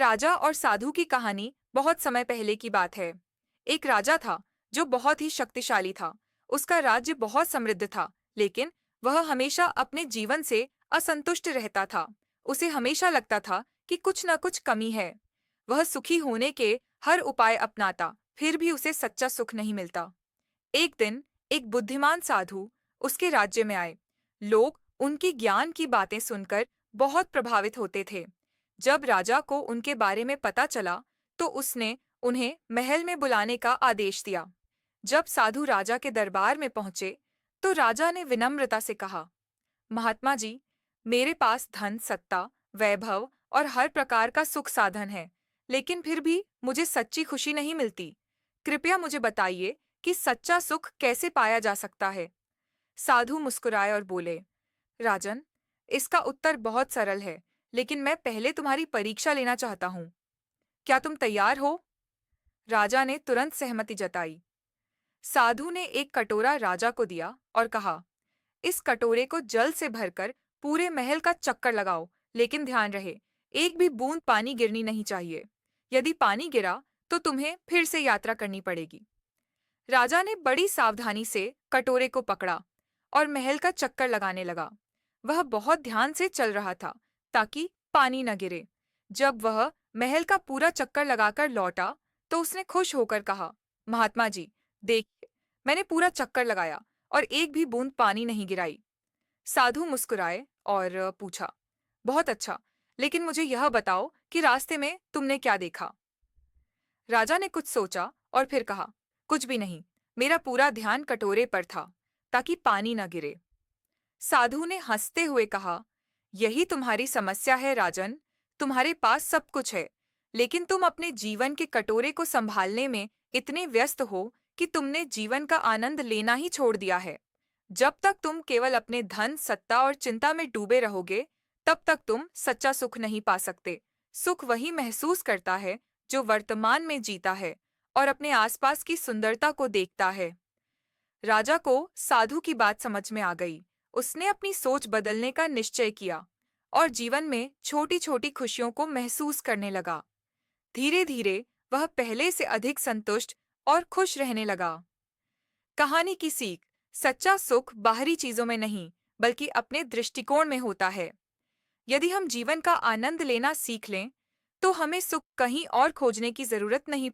राजा और साधु की कहानी बहुत समय पहले की बात है। एक राजा था जो बहुत ही शक्तिशाली था। उसका राज्य बहुत समृद्ध था, लेकिन वह हमेशा अपने जीवन से असंतुष्ट रहता था। उसे हमेशा लगता था कि कुछ न कुछ कमी है। वह सुखी होने के हर उपाय अपनाता, फिर भी उसे सच्चा सुख नहीं मिलता। एक दिन एक बुद्धिमान साधु उसके राज्य में आए। लोग उनकी ज्ञान की बातें सुनकर बहुत प्रभावित होते थे। जब राजा को उनके बारे में पता चला, तो उसने उन्हें महल में बुलाने का आदेश दिया। जब साधु राजा के दरबार में पहुंचे, तो राजा ने विनम्रता से कहा, महात्मा जी, मेरे पास धन, सत्ता, वैभव और हर प्रकार का सुख साधन है, लेकिन फिर भी मुझे सच्ची खुशी नहीं मिलती। कृपया मुझे बताइए कि सच्चा सुख कैसे पाया जा सकता है। साधु मुस्कुराए और बोले, राजन, इसका उत्तर बहुत सरल है, लेकिन मैं पहले तुम्हारी परीक्षा लेना चाहता हूँ। क्या तुम तैयार हो? राजा ने तुरंत सहमति जताई। साधु ने एक कटोरा राजा को दिया और कहा, इस कटोरे को जल से भरकर पूरे महल का चक्कर लगाओ, लेकिन ध्यान रहे, एक भी बूंद पानी गिरनी नहीं चाहिए। यदि पानी गिरा, तो तुम्हें फिर से यात्रा करनी पड़ेगी। राजा ने बड़ी सावधानी से कटोरे को पकड़ा और महल का चक्कर लगाने लगा। वह बहुत ध्यान से चल रहा था ताकि पानी न गिरे। जब वह महल का पूरा चक्कर लगाकर लौटा, तो उसने खुश होकर कहा, महात्मा जी, देखिए, मैंने पूरा चक्कर लगाया और एक भी बूंद पानी नहीं गिराई। साधु मुस्कुराए और पूछा, बहुत अच्छा, लेकिन मुझे यह बताओ कि रास्ते में तुमने क्या देखा? राजा ने कुछ सोचा और फिर कहा, कुछ भी नहीं, मेरा पूरा ध्यान कटोरे पर था ताकि पानी न गिरे। साधु ने हंसते हुए कहा, यही तुम्हारी समस्या है राजन। तुम्हारे पास सब कुछ है, लेकिन तुम अपने जीवन के कटोरे को संभालने में इतने व्यस्त हो कि तुमने जीवन का आनंद लेना ही छोड़ दिया है। जब तक तुम केवल अपने धन, सत्ता और चिंता में डूबे रहोगे, तब तक तुम सच्चा सुख नहीं पा सकते। सुख वही महसूस करता है जो वर्तमान में जीता है और अपने आसपास की सुंदरता को देखता है। राजा को साधु की बात समझ में आ गई। उसने अपनी सोच बदलने का निश्चय किया और जीवन में छोटी छोटी खुशियों को महसूस करने लगा। धीरे धीरे वह पहले से अधिक संतुष्ट और खुश रहने लगा। कहानी की सीख: सच्चा सुख बाहरी चीजों में नहीं, बल्कि अपने दृष्टिकोण में होता है। यदि हम जीवन का आनंद लेना सीख लें, तो हमें सुख कहीं और खोजने की जरूरत नहीं